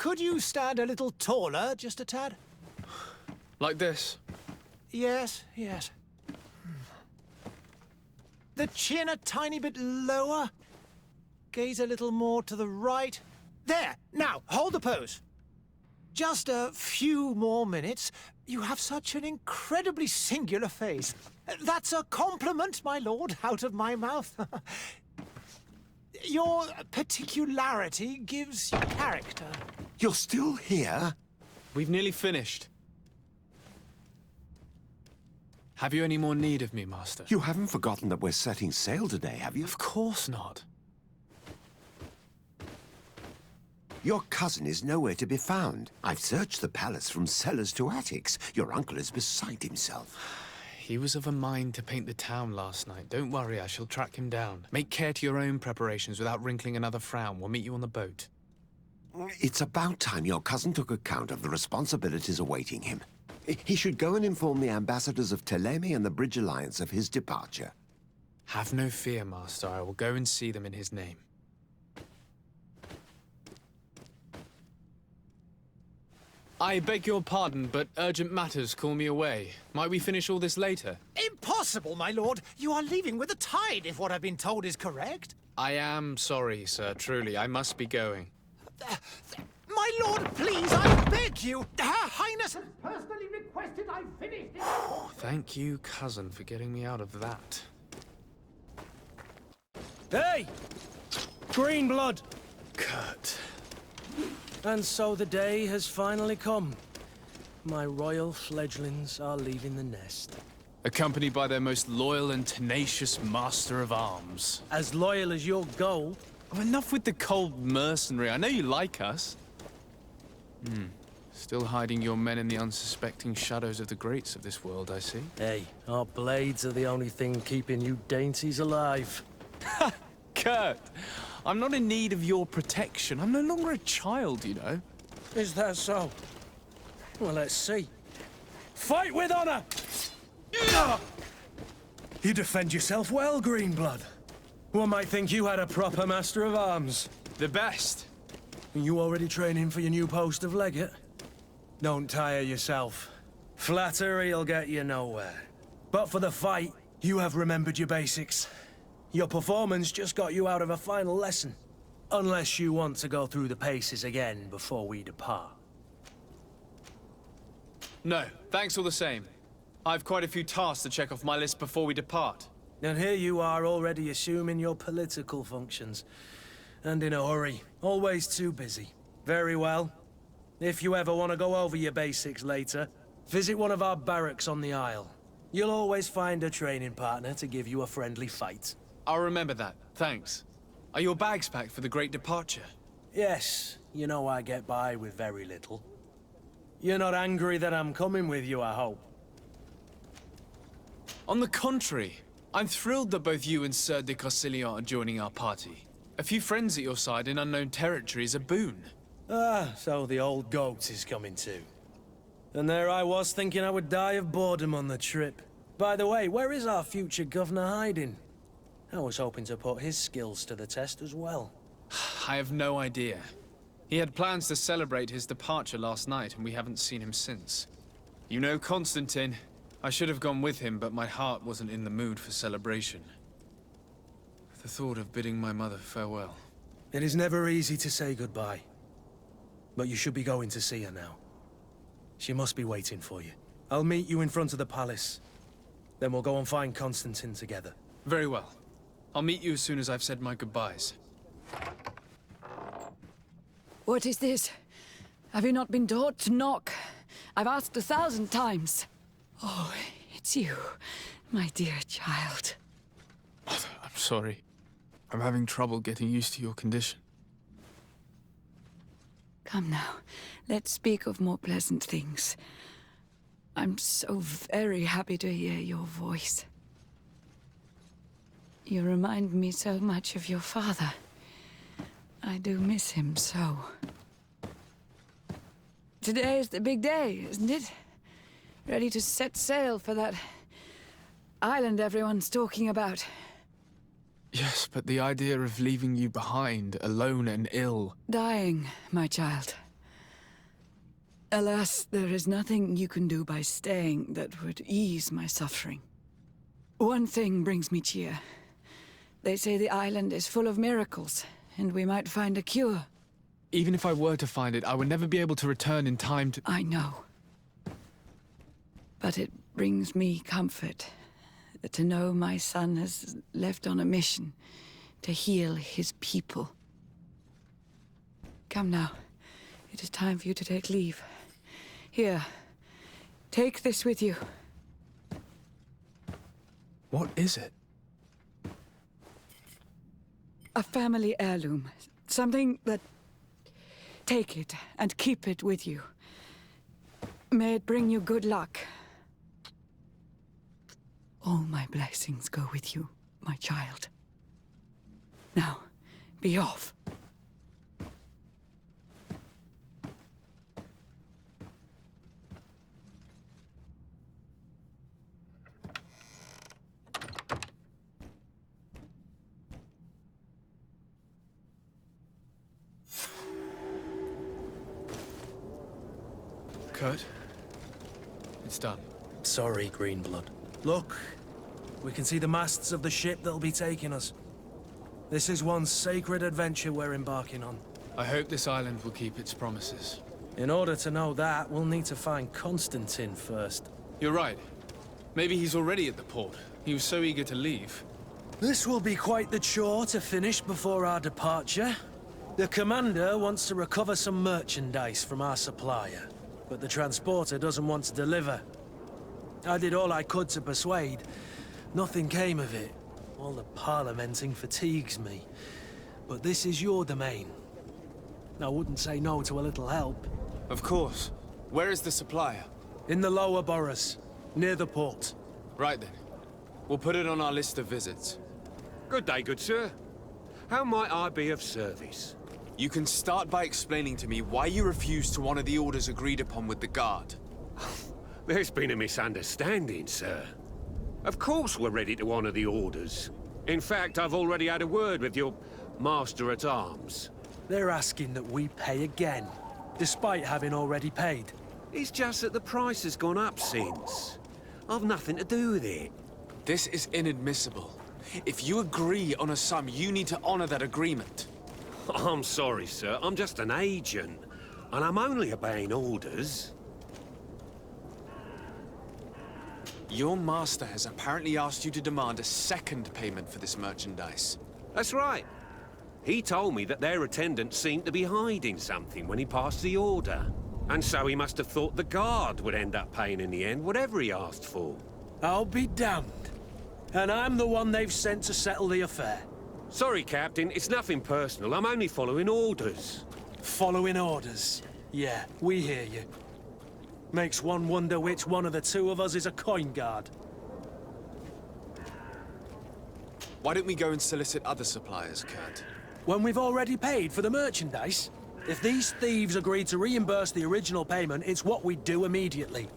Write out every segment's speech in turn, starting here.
Could you stand a little taller, just a tad? Like this? Yes, yes. The chin a tiny bit lower. Gaze a little more to the right. There! Now, hold the pose. Just a few more minutes. You have such an incredibly singular face. That's a compliment, my lord, out of my mouth. Your particularity gives you character. You're still here? We've nearly finished. Have you any more need of me, Master? You haven't forgotten that we're setting sail today, have you? Of course not. Your cousin is nowhere to be found. I've searched the palace from cellars to attics. Your uncle is beside himself. He was of a mind to paint the town last night. Don't worry, I shall track him down. Make care to your own preparations without wrinkling another frown. We'll meet you on the boat. It's about time your cousin took account of the responsibilities awaiting him. He should go and inform the ambassadors of Telemi and the Bridge Alliance of his departure. Have no fear, Master. I will go and see them in his name. I beg your pardon, but urgent matters call me away. Might we finish all this later? Impossible, my lord. You are leaving with the tide, if what I've been told is correct. I am sorry, sir. Truly, I must be going. My lord, please, I beg you. Her Highness has personally requested I finish this. Thank you, cousin, for getting me out of that. Hey! Green blood! Kurt. And so the day has finally come. My royal fledglings are leaving the nest. Accompanied by their most loyal and tenacious master of arms. As loyal as your gold. Oh, enough with the cold mercenary. I know you like us. Still hiding your men in the unsuspecting shadows of the greats of this world, I see. Hey, our blades are the only thing keeping you dainties alive. Kurt, I'm not in need of your protection. I'm no longer a child, you know. Is that so? Well, let's see. Fight with honor! You defend yourself well, Greenblood. One might think you had a proper master of arms. The best. You already training for your new post of legate? Don't tire yourself. Flattery'll get you nowhere. But for the fight, you have remembered your basics. Your performance just got you out of a final lesson. Unless you want to go through the paces again before we depart. No, thanks all the same. I've quite a few tasks to check off my list before we depart. And here you are already assuming your political functions. And in a hurry. Always too busy. Very well. If you ever want to go over your basics later, visit one of our barracks on the Isle. You'll always find a training partner to give you a friendly fight. I'll remember that, thanks. Are your bags packed for the great departure? Yes, you know I get by with very little. You're not angry that I'm coming with you, I hope. On the contrary, I'm thrilled that both you and Sir de Corsilian are joining our party. A few friends at your side in unknown territory is a boon. Ah, so the old goat is coming too. And there I was thinking I would die of boredom on the trip. By the way, where is our future governor hiding? I was hoping to put his skills to the test as well. I have no idea. He had plans to celebrate his departure last night, and we haven't seen him since. You know Constantine. I should have gone with him, but my heart wasn't in the mood for celebration. The thought of bidding my mother farewell. It is never easy to say goodbye. But you should be going to see her now. She must be waiting for you. I'll meet you in front of the palace. Then we'll go and find Constantine together. Very well. I'll meet you as soon as I've said my goodbyes. What is this? Have you not been taught to knock? I've asked 1,000 times. Oh, it's you, my dear child. Mother, I'm sorry. I'm having trouble getting used to your condition. Come now, let's speak of more pleasant things. I'm so very happy to hear your voice. You remind me so much of your father. I do miss him so. Today is the big day, isn't it? Ready to set sail for that island everyone's talking about. Yes, but the idea of leaving you behind, alone and ill... Dying, my child. Alas, there is nothing you can do by staying that would ease my suffering. One thing brings me cheer. They say the island is full of miracles, and we might find a cure. Even if I were to find it, I would never be able to return in time to... I know. But it brings me comfort to know my son has left on a mission to heal his people. Come now. It is time for you to take leave. Here, take this with you. What is it? A family heirloom. Something that... Take it and keep it with you. May it bring you good luck. All my blessings go with you, my child. Now, be off. Kurt? It's done. Sorry, Greenblood. Look, we can see the masts of the ship that'll be taking us. This is one sacred adventure we're embarking on. I hope this island will keep its promises. In order to know that, we'll need to find Constantine first. You're right. Maybe he's already at the port. He was so eager to leave. This will be quite the chore to finish before our departure. The commander wants to recover some merchandise from our supplier, but the transporter doesn't want to deliver. I did all I could to persuade. Nothing came of it. All the parliamenting fatigues me. But this is your domain. I wouldn't say no to a little help. Of course. Where is the supplier? In the lower boroughs, near the port. Right then. We'll put it on our list of visits. Good day, good sir. How might I be of service? You can start by explaining to me why you refused to honor the orders agreed upon with the guard. There's been a misunderstanding, sir. Of course we're ready to honor the orders. In fact, I've already had a word with your master-at-arms. They're asking that we pay again, despite having already paid. It's just that the price has gone up since. I've nothing to do with it. This is inadmissible. If you agree on a sum, you need to honor that agreement. I'm sorry, sir. I'm just an agent. And I'm only obeying orders. Your master has apparently asked you to demand a second payment for this merchandise. That's right. He told me that their attendant seemed to be hiding something when he passed the order. And so he must have thought the guard would end up paying in the end, whatever he asked for. I'll be damned. And I'm the one they've sent to settle the affair. Sorry, Captain. It's nothing personal. I'm only following orders. Following orders. Yeah, we hear you. Makes one wonder which one of the two of us is a coin guard. Why don't we go and solicit other suppliers, Kurt? When we've already paid for the merchandise? If these thieves agree to reimburse the original payment, it's what we do immediately.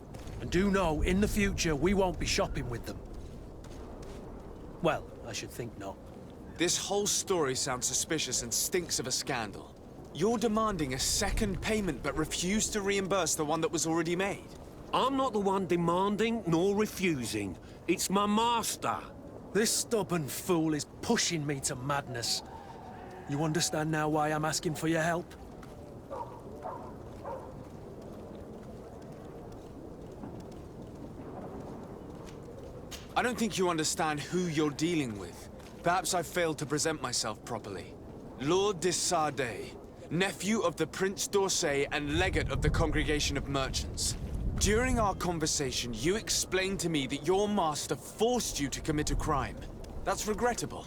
And do know, in the future, we won't be shopping with them. Well, I should think not. This whole story sounds suspicious and stinks of a scandal. You're demanding a second payment but refuse to reimburse the one that was already made. I'm not the one demanding nor refusing. It's my master. This stubborn fool is pushing me to madness. You understand now why I'm asking for your help? I don't think you understand who you're dealing with. Perhaps I failed to present myself properly. Lord de Sardet, nephew of the Prince d'Orsay and legate of the Congregation of Merchants. During our conversation, you explained to me that your master forced you to commit a crime. That's regrettable,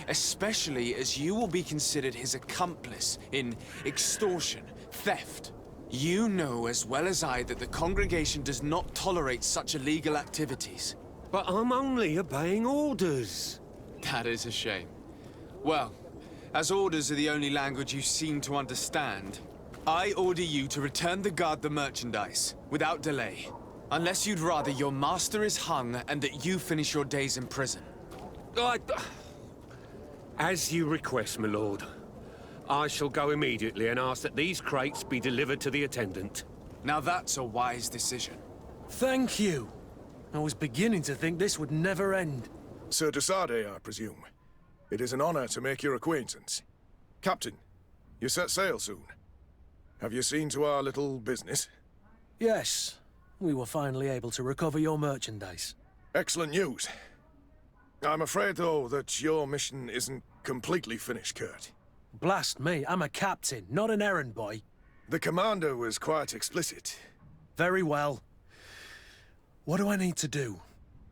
especially as you will be considered his accomplice in extortion, theft. You know as well as I that the Congregation does not tolerate such illegal activities. But I'm only obeying orders. That is a shame. Well, as orders are the only language you seem to understand, I order you to return the guard the merchandise, without delay. Unless you'd rather your master is hung and that you finish your days in prison. As you request, my lord. I shall go immediately and ask that these crates be delivered to the attendant. Now that's a wise decision. Thank you. I was beginning to think this would never end. Sir de Sardet, I presume. It is an honor to make your acquaintance. Captain, you set sail soon. Have you seen to our little business? Yes, we were finally able to recover your merchandise. Excellent news. I'm afraid, though, that your mission isn't completely finished, Kurt. Blast me, I'm a captain, not an errand boy. The commander was quite explicit. Very well. What do I need to do?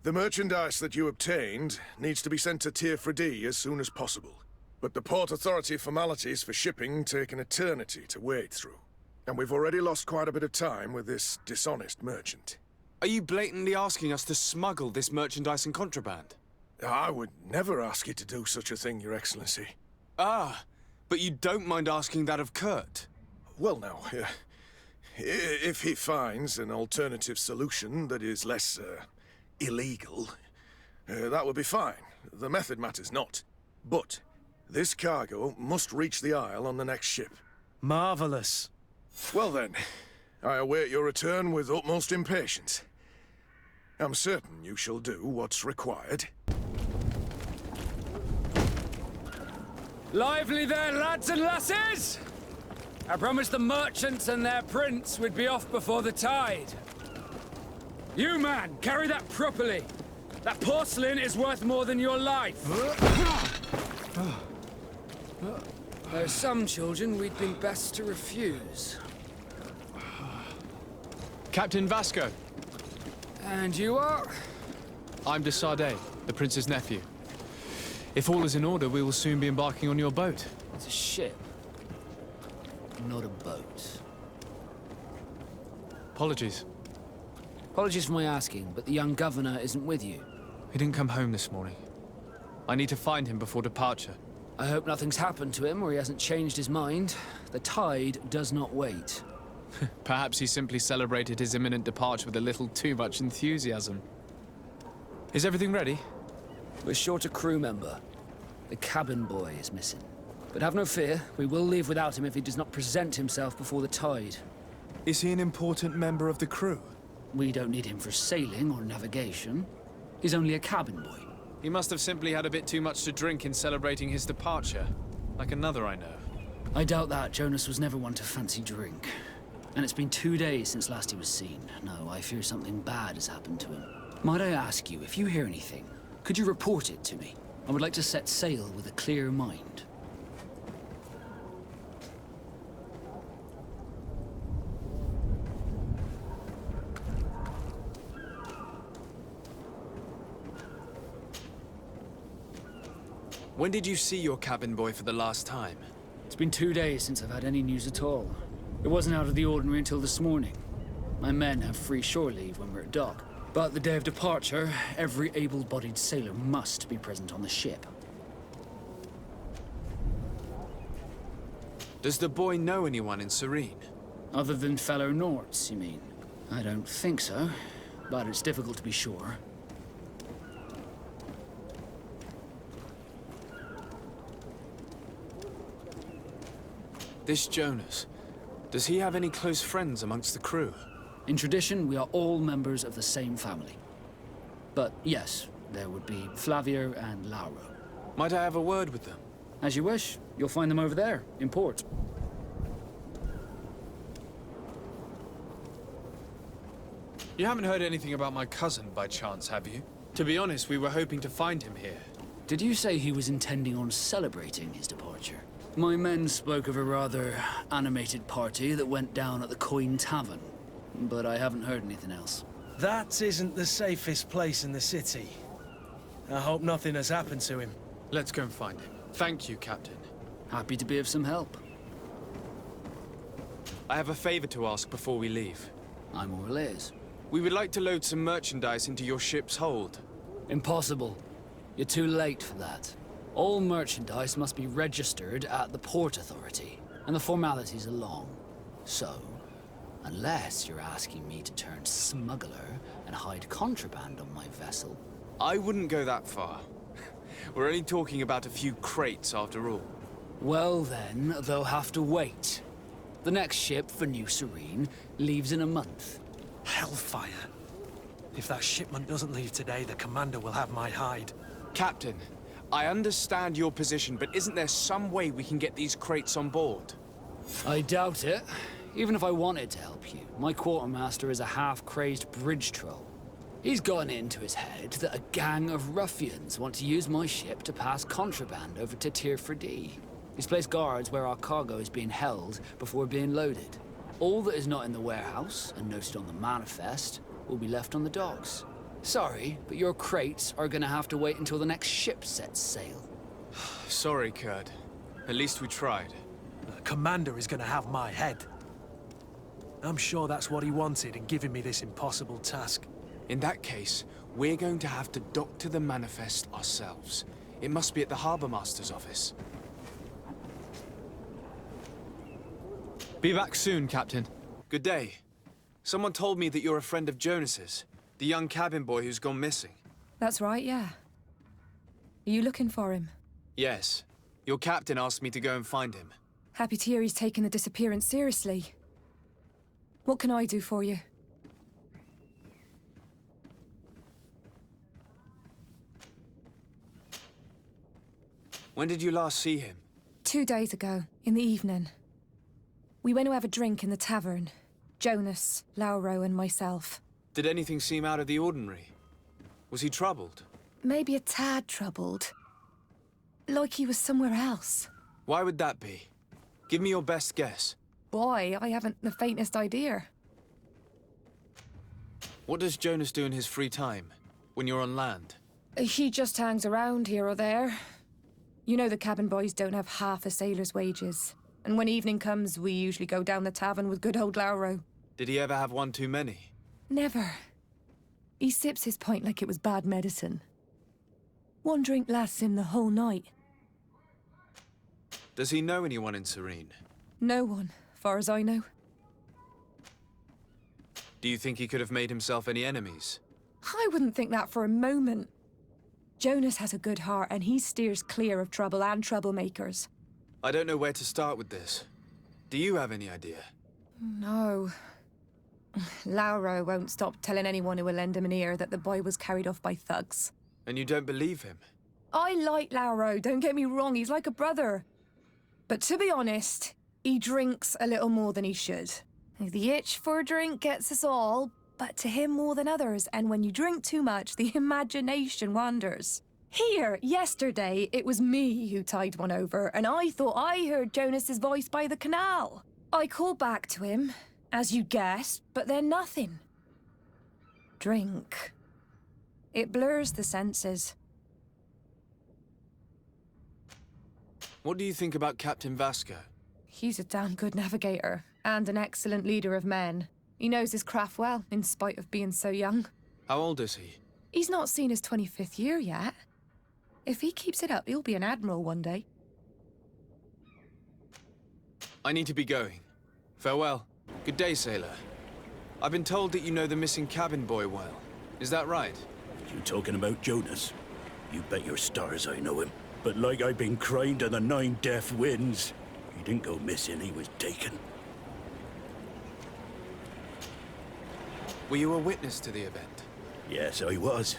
The merchandise that you obtained needs to be sent to Tier 4D as soon as possible. But the Port Authority formalities for shipping take an eternity to wade through. And we've already lost quite a bit of time with this dishonest merchant. Are you blatantly asking us to smuggle this merchandise and contraband? I would never ask you to do such a thing, Your Excellency. Ah, but you don't mind asking that of Kurt? Well, now, if he finds an alternative solution that is less, illegal, that would be fine. The method matters not. But this cargo must reach the Isle on the next ship. Marvelous. Well then, I await your return with utmost impatience. I'm certain you shall do what's required. Lively there, lads and lasses! I promised the merchants and their prince we'd be off before the tide. You, man, carry that properly. That porcelain is worth more than your life. There are some children we'd been best to refuse. Captain Vasco. And you are? I'm de Sardet, the prince's nephew. If all is in order, we will soon be embarking on your boat. It's a ship, not a boat. Apologies. Apologies for my asking, but the young governor isn't with you. He didn't come home this morning. I need to find him before departure. I hope nothing's happened to him or he hasn't changed his mind. The tide does not wait. Perhaps he simply celebrated his imminent departure with a little too much enthusiasm. Is everything ready? We're short a crew member. The cabin boy is missing. But have no fear, we will leave without him if he does not present himself before the tide. Is he an important member of the crew? We don't need him for sailing or navigation. He's only a cabin boy. He must have simply had a bit too much to drink in celebrating his departure. Like another I know. I doubt that. Jonas was never one to fancy drink. And it's been 2 days since last he was seen. No, I fear something bad has happened to him. Might I ask you, if you hear anything, could you report it to me? I would like to set sail with a clear mind. When did you see your cabin boy for the last time? It's been 2 days since I've had any news at all. It wasn't out of the ordinary until this morning. My men have free shore leave when we're at dock. But the day of departure, every able-bodied sailor must be present on the ship. Does the boy know anyone in Serene? Other than fellow Norts, you mean? I don't think so, but it's difficult to be sure. This Jonas, does he have any close friends amongst the crew? In tradition, we are all members of the same family. But yes, there would be Flavio and Lauro. Might I have a word with them? As you wish. You'll find them over there, in port. You haven't heard anything about my cousin by chance, have you? To be honest, we were hoping to find him here. Did you say he was intending on celebrating his departure? My men spoke of a rather animated party that went down at the Coin Tavern, but I haven't heard anything else. That isn't the safest place in the city. I hope nothing has happened to him. Let's go and find him. Thank you, Captain. Happy to be of some help. I have a favor to ask before we leave. I'm all ears. We would like to load some merchandise into your ship's hold. Impossible. You're too late for that. All merchandise must be registered at the Port Authority, and the formalities are long. So, unless you're asking me to turn smuggler and hide contraband on my vessel... I wouldn't go that far. We're only talking about a few crates after all. Well then, they'll have to wait. The next ship for New Serene leaves in a month. Hellfire. If that shipment doesn't leave today, the commander will have my hide. Captain, I understand your position, but isn't there some way we can get these crates on board? I doubt it. Even if I wanted to help you, my quartermaster is a half-crazed bridge troll. He's gotten it into his head that a gang of ruffians want to use my ship to pass contraband over to Tier 4D. He's placed guards where our cargo is being held before being loaded. All that is not in the warehouse, and noted on the manifest, will be left on the docks. Sorry, but your crates are gonna have to wait until the next ship sets sail. Sorry, Kurd. At least we tried. The commander is gonna have my head. I'm sure that's what he wanted in giving me this impossible task. In that case, we're going to have to doctor the manifest ourselves. It must be at the Harbour Master's office. Be back soon, Captain. Good day. Someone told me that you're a friend of Jonas's, the young cabin boy who's gone missing. That's right, yeah. Are you looking for him? Yes. Your captain asked me to go and find him. Happy to hear he's taken the disappearance seriously. What can I do for you? When did you last see him? 2 days ago, in the evening. We went to have a drink in the tavern. Jonas, Lauro, and myself. Did anything seem out of the ordinary? Was he troubled? Maybe a tad troubled. Like he was somewhere else. Why would that be? Give me your best guess. Boy, I haven't the faintest idea. What does Jonas do in his free time, when you're on land? He just hangs around here or there. You know the cabin boys don't have half a sailor's wages. And when evening comes, we usually go down the tavern with good old Lauro. Did he ever have one too many? Never. He sips his pint like it was bad medicine. One drink lasts him the whole night. Does he know anyone in Serene? No one, far as I know. Do you think he could have made himself any enemies? I wouldn't think that for a moment. Jonas has a good heart and he steers clear of trouble and troublemakers. I don't know where to start with this. Do you have any idea? No. Lauro won't stop telling anyone who will lend him an ear that the boy was carried off by thugs. And you don't believe him? I like Lauro, don't get me wrong, he's like a brother. But to be honest, he drinks a little more than he should. The itch for a drink gets us all, but to him more than others, and when you drink too much, the imagination wanders. Here, yesterday, it was me who tied one over, and I thought I heard Jonas's voice by the canal. I called back to him, as you guessed, but then nothing. Drink. It blurs the senses. What do you think about Captain Vasco? He's a damn good navigator, and an excellent leader of men. He knows his craft well, in spite of being so young. How old is he? He's not seen his 25th year yet. If he keeps it up, he'll be an admiral one day. I need to be going. Farewell. Good day, sailor. I've been told that you know the missing cabin boy well. Is that right? You talking about Jonas? You bet your stars I know him. But like I've been crying to the 9 deaf winds, he didn't go missing, he was taken. Were you a witness to the event? Yes, I was.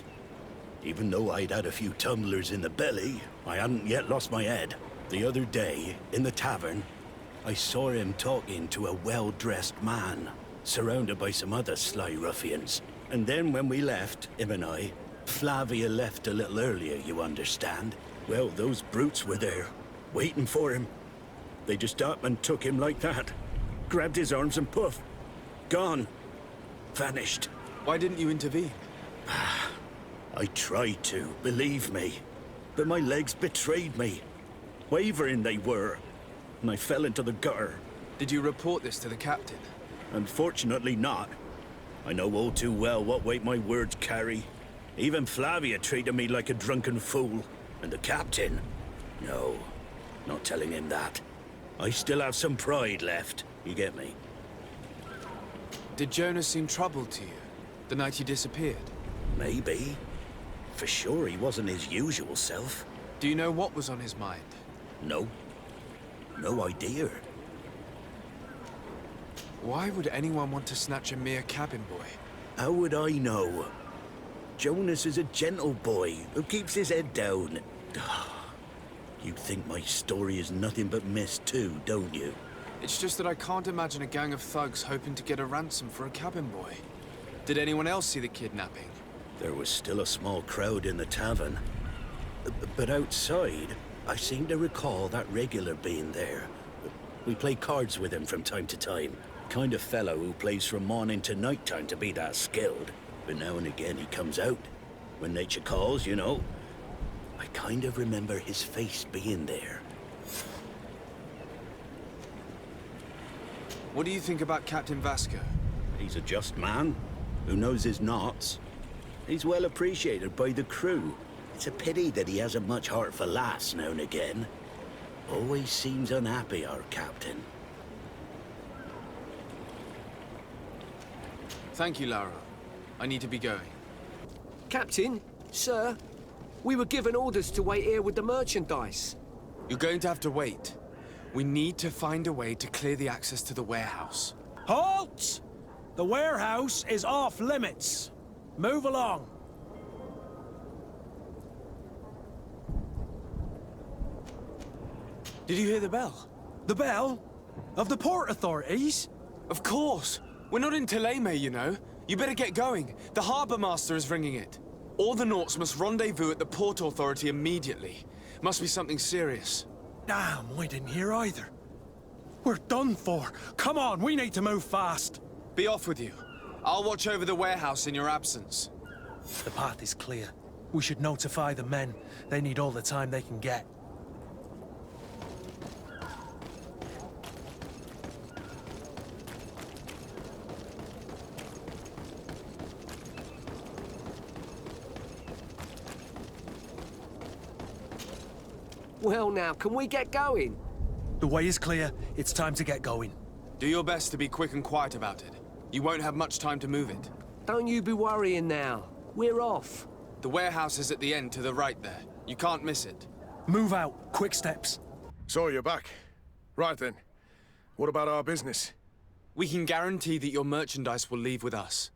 Even though I'd had a few tumblers in the belly, I hadn't yet lost my head. The other day, in the tavern, I saw him talking to a well-dressed man, surrounded by some other sly ruffians. And then when we left, him and I, Flavia left a little earlier, you understand. Well, those brutes were there, waiting for him. They just up and took him like that. Grabbed his arms and poof. Gone. Vanished. Why didn't you intervene? I tried to, believe me. But my legs betrayed me. Wavering they were. And I fell into the gutter. Did you report this to the captain? Unfortunately not. I know all too well what weight my words carry. Even Flavia treated me like a drunken fool. And the captain? No, not telling him that. I still have some pride left, you get me? Did Jonas seem troubled to you, the night he disappeared? Maybe. For sure he wasn't his usual self. Do you know what was on his mind? No. No idea. Why would anyone want to snatch a mere cabin boy? How would I know? Jonas is a gentle boy who keeps his head down. You think my story is nothing but mist too, don't you? It's just that I can't imagine a gang of thugs hoping to get a ransom for a cabin boy. Did anyone else see the kidnapping? There was still a small crowd in the tavern. But outside, I seem to recall that regular being there. We play cards with him from time to time. Kind of fellow who plays from morning to night time to be that skilled. But now and again he comes out. When nature calls, you know. I kind of remember his face being there. What do you think about Captain Vasco? He's a just man who knows his knots. He's well appreciated by the crew. It's a pity that he hasn't much heart for laughs now and again. Always seems unhappy, our captain. Thank you, Lara. I need to be going. Captain, sir, we were given orders to wait here with the merchandise. You're going to have to wait. We need to find a way to clear the access to the warehouse. Halt! The warehouse is off limits. Move along. Did you hear the bell? The bell? Of the port authorities? Of course. We're not in Teleme, you know. You better get going. The harbour master is ringing it. All the Nauts must rendezvous at the port authority immediately. Must be something serious. Damn, I didn't hear either. We're done for. Come on, we need to move fast. Be off with you. I'll watch over the warehouse in your absence. The path is clear. We should notify the men. They need all the time they can get. Well now, can we get going? The way is clear. It's time to get going. Do your best to be quick and quiet about it. You won't have much time to move it. Don't you be worrying now. We're off. The warehouse is at the end to the right there. You can't miss it. Move out. Quick steps. So you're back. Right then. What about our business? We can guarantee that your merchandise will leave with us.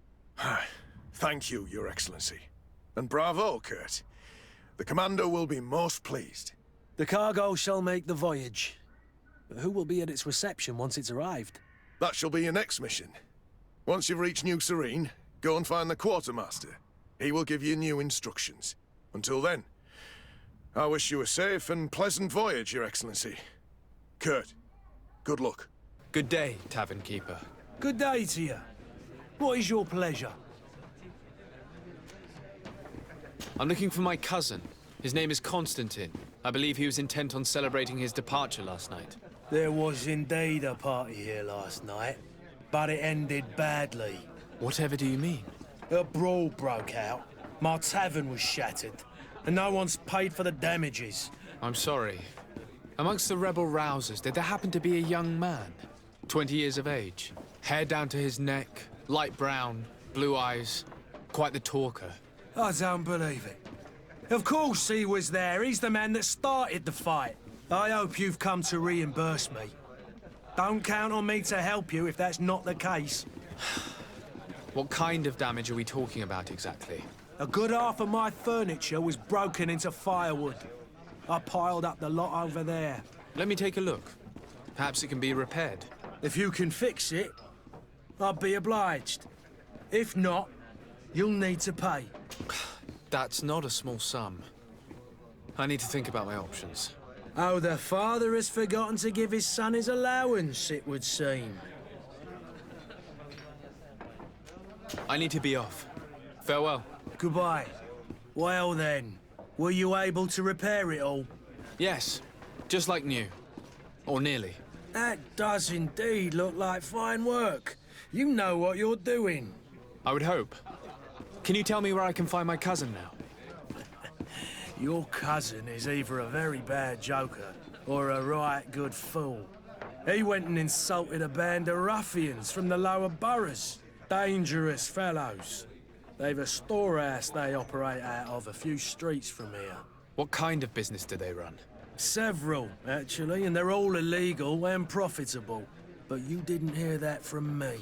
Thank you, Your Excellency. And bravo, Kurt. The Commander will be most pleased. The cargo shall make the voyage. But who will be at its reception once it's arrived? That shall be your next mission. Once you've reached New Serene, go and find the Quartermaster. He will give you new instructions. Until then, I wish you a safe and pleasant voyage, Your Excellency. Kurt, good luck. Good day, Tavern Keeper. Good day to you. What is your pleasure? I'm looking for my cousin. His name is Constantine. I believe he was intent on celebrating his departure last night. There was indeed a party here last night, but it ended badly. Whatever do you mean? A brawl broke out. My tavern was shattered, and no one's paid for the damages. I'm sorry. Amongst the rebel rousers, did there happen to be a young man? 20 years of age. Hair down to his neck, light brown, blue eyes. Quite the talker. I don't believe it. Of course he was there. He's the man that started the fight. I hope you've come to reimburse me. Don't count on me to help you if that's not the case. What kind of damage are we talking about exactly? A good half of my furniture was broken into firewood. I piled up the lot over there. Let me take a look. Perhaps it can be repaired. If you can fix it, I'd be obliged. If not, you'll need to pay. That's not a small sum. I need to think about my options. Oh, the father has forgotten to give his son his allowance, it would seem. I need to be off. Farewell. Goodbye. Well then, were you able to repair it all? Yes, just like new. Or nearly. That does indeed look like fine work. You know what you're doing. I would hope. Can you tell me where I can find my cousin now? Your cousin is either a very bad joker or a right good fool. He went and insulted a band of ruffians from the lower boroughs. Dangerous fellows. They've a storehouse they operate out of a few streets from here. What kind of business do they run? Several, actually, and they're all illegal and profitable. but you didn't hear that from me.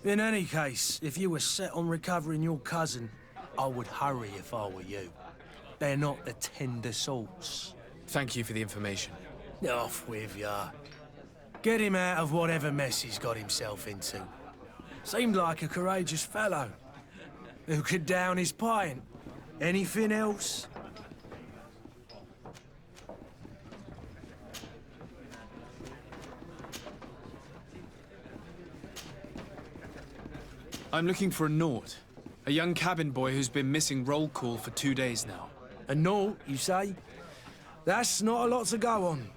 In any case, if you were set on recovering your cousin, I would hurry if I were you. They're not the tender sorts. Thank you for the information. Off with ya. Get him out of whatever mess he's got himself into. Seemed like a courageous fellow. Who could down his pint? Anything else? I'm looking for a Naut. A young cabin boy who's been missing roll call for 2 days now. A Naut, you say? That's not a lot to go on.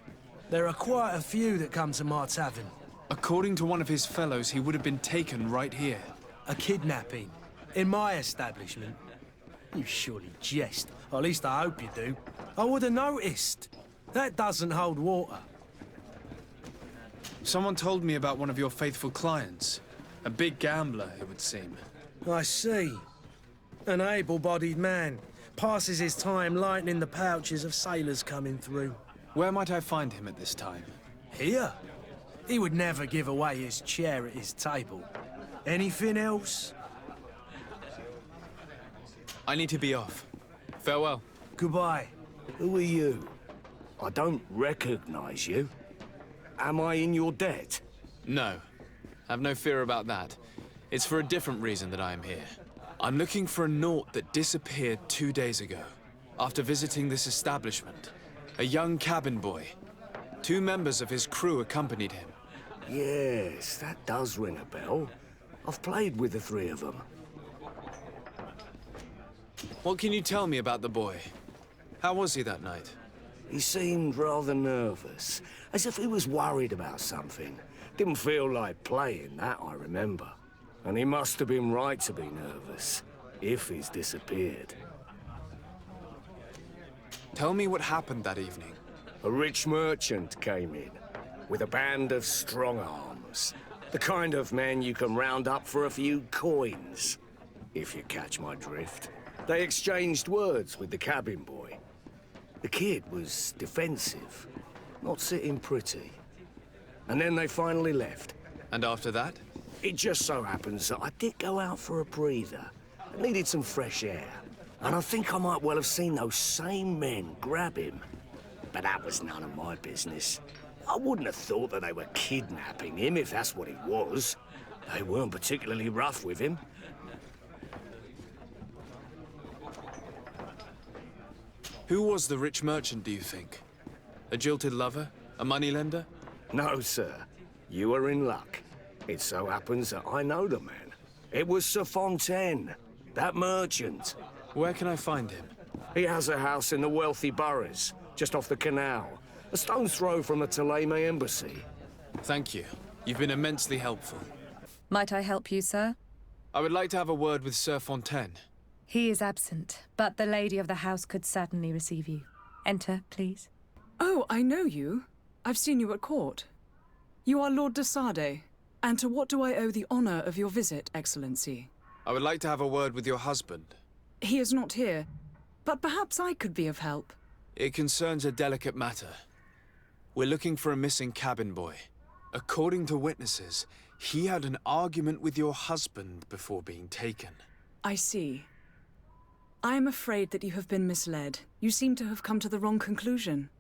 There are quite a few that come to my tavern. According to one of his fellows, he would have been taken right here. A kidnapping? In my establishment? You surely jest. Or at least I hope you do. I would have noticed. That doesn't hold water. Someone told me about one of your faithful clients. A big gambler, it would seem. I see. An able-bodied man. Passes his time lightening the pouches of sailors coming through. Where might I find him at this time? Here? He would never give away his chair at his table. Anything else? I need to be off. Farewell. Goodbye. Who are you? I don't recognize you. Am I in your debt? No. Have no fear about that. It's for a different reason that I am here. I'm looking for a Naut that disappeared 2 days ago, after visiting this establishment. A young cabin boy. 2 members of his crew accompanied him. Yes, that does ring a bell. I've played with the 3 of them. What can you tell me about the boy? How was he that night? He seemed rather nervous, as if he was worried about something. Didn't feel like playing, that I remember. And he must have been right to be nervous, if he's disappeared. Tell me what happened that evening. A rich merchant came in, with a band of strong arms. The kind of men you can round up for a few coins, if you catch my drift. They exchanged words with the cabin boy. The kid was defensive, not sitting pretty. And then they finally left. And after that? It just so happens that I did go out for a breather. I needed some fresh air. And I think I might well have seen those same men grab him. But that was none of my business. I wouldn't have thought that they were kidnapping him, if that's what it was. They weren't particularly rough with him. Who was the rich merchant, do you think? A jilted lover? A moneylender? No, sir. You are in luck. It so happens that I know the man. It was Sir Fontaine, that merchant. Where can I find him? He has a house in the wealthy boroughs, just off the canal. A stone's throw from the Thélème embassy. Thank you. You've been immensely helpful. Might I help you, sir? I would like to have a word with Sir Fontaine. He is absent, but the lady of the house could certainly receive you. Enter, please. Oh, I know you. I've seen you at court. You are Lord de Sade. And to what do I owe the honor of your visit, Excellency? I would like to have a word with your husband. He is not here, but perhaps I could be of help. It concerns a delicate matter. We're looking for a missing cabin boy. According to witnesses, he had an argument with your husband before being taken. I see. I am afraid that you have been misled. You seem to have come to the wrong conclusion.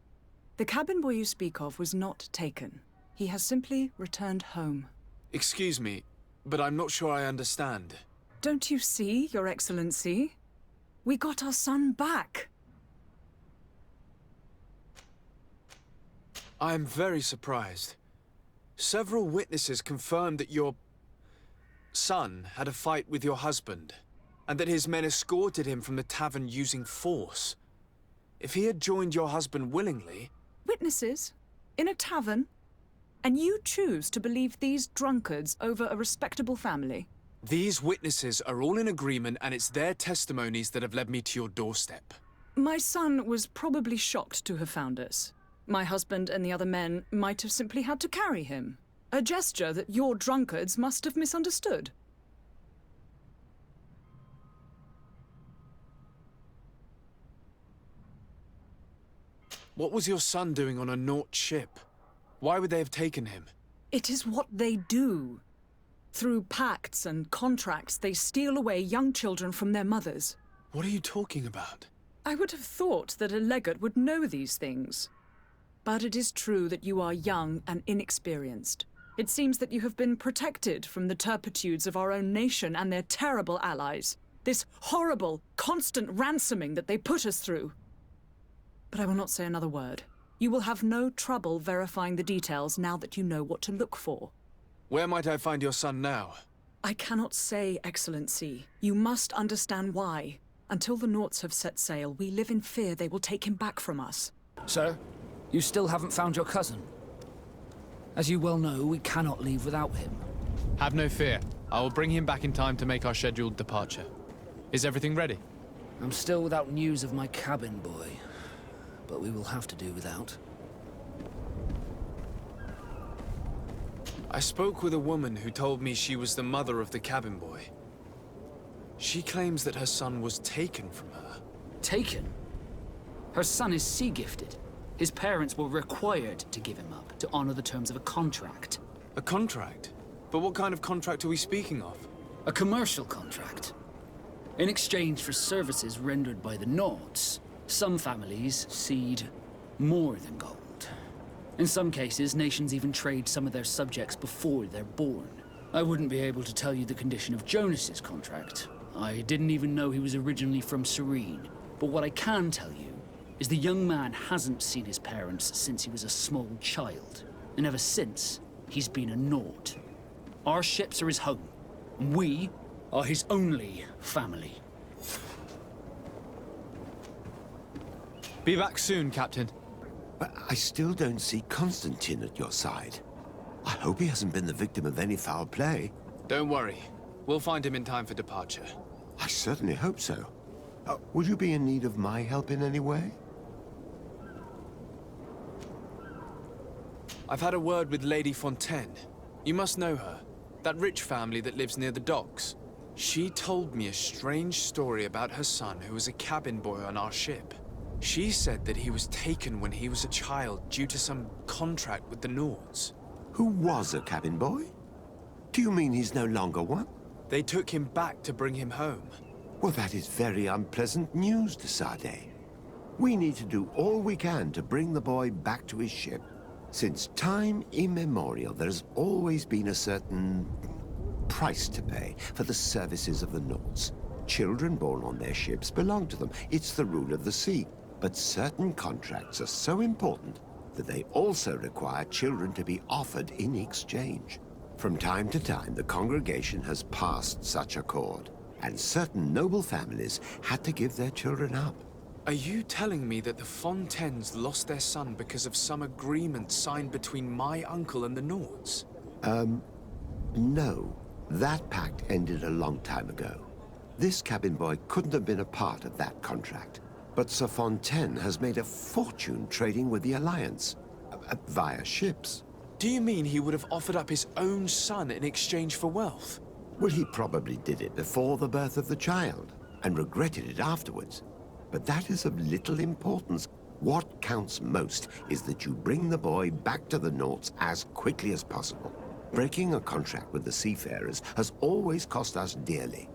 The cabin boy you speak of was not taken. He has simply returned home. Excuse me, but I'm not sure I understand. Don't you see, Your Excellency? We got our son back. I am very surprised. Several witnesses confirmed that your son had a fight with your husband, and that his men escorted him from the tavern using force. If he had joined your husband willingly... Witnesses? In a tavern? And you choose to believe these drunkards over a respectable family? These witnesses are all in agreement, and it's their testimonies that have led me to your doorstep. My son was probably shocked to have found us. My husband and the other men might have simply had to carry him. A gesture that your drunkards must have misunderstood. What was your son doing on a Naut ship? Why would they have taken him? It is what they do. Through pacts and contracts, they steal away young children from their mothers. What are you talking about? I would have thought that a legate would know these things. But it is true that you are young and inexperienced. It seems that you have been protected from the turpitudes of our own nation and their terrible allies. This horrible, constant ransoming that they put us through. But I will not say another word. You will have no trouble verifying the details now that you know what to look for. Where might I find your son now? I cannot say, Excellency. You must understand why. Until the Nauts have set sail, we live in fear they will take him back from us. Sir, you still haven't found your cousin. As you well know, we cannot leave without him. Have no fear. I will bring him back in time to make our scheduled departure. Is everything ready? I'm still without news of my cabin boy, but we will have to do without. I spoke with a woman who told me she was the mother of the cabin boy. She claims that her son was taken from her. Taken? Her son is sea-gifted. His parents were required to give him up to honor the terms of a contract. A contract? But what kind of contract are we speaking of? A commercial contract. In exchange for services rendered by the Nauts, some families cede more than gold. In some cases, nations even trade some of their subjects before they're born. I wouldn't be able to tell you the condition of Jonas's contract. I didn't even know he was originally from Serene. But what I can tell you is the young man hasn't seen his parents since he was a small child. And ever since, he's been a Naut. Our ships are his home. And we are his only family. Be back soon, Captain. But I still don't see Constantine at your side. I hope he hasn't been the victim of any foul play. Don't worry. We'll find him in time for departure. I certainly hope so. Would you be in need of my help in any way? I've had a word with Lady Fontaine. You must know her. That rich family that lives near the docks. She told me a strange story about her son who was a cabin boy on our ship. She said that he was taken when he was a child due to some contract with the Nauts. Who was a cabin boy? Do you mean he's no longer one? They took him back to bring him home. Well, that is very unpleasant news, de Sade. We need to do all we can to bring the boy back to his ship. Since time immemorial, there has always been a certain price to pay for the services of the Nauts. Children born on their ships belong to them. It's the rule of the sea. But certain contracts are so important that they also require children to be offered in exchange. From time to time, the congregation has passed such accord, and certain noble families had to give their children up. Are you telling me that the Fontaines lost their son because of some agreement signed between my uncle and the Nauts? No. That pact ended a long time ago. This cabin boy couldn't have been a part of that contract. But Sir Fontaine has made a fortune trading with the Alliance, via ships. Do you mean he would have offered up his own son in exchange for wealth? Well, he probably did it before the birth of the child, and regretted it afterwards. But that is of little importance. What counts most is that you bring the boy back to the Nauts as quickly as possible. Breaking a contract with the seafarers has always cost us dearly.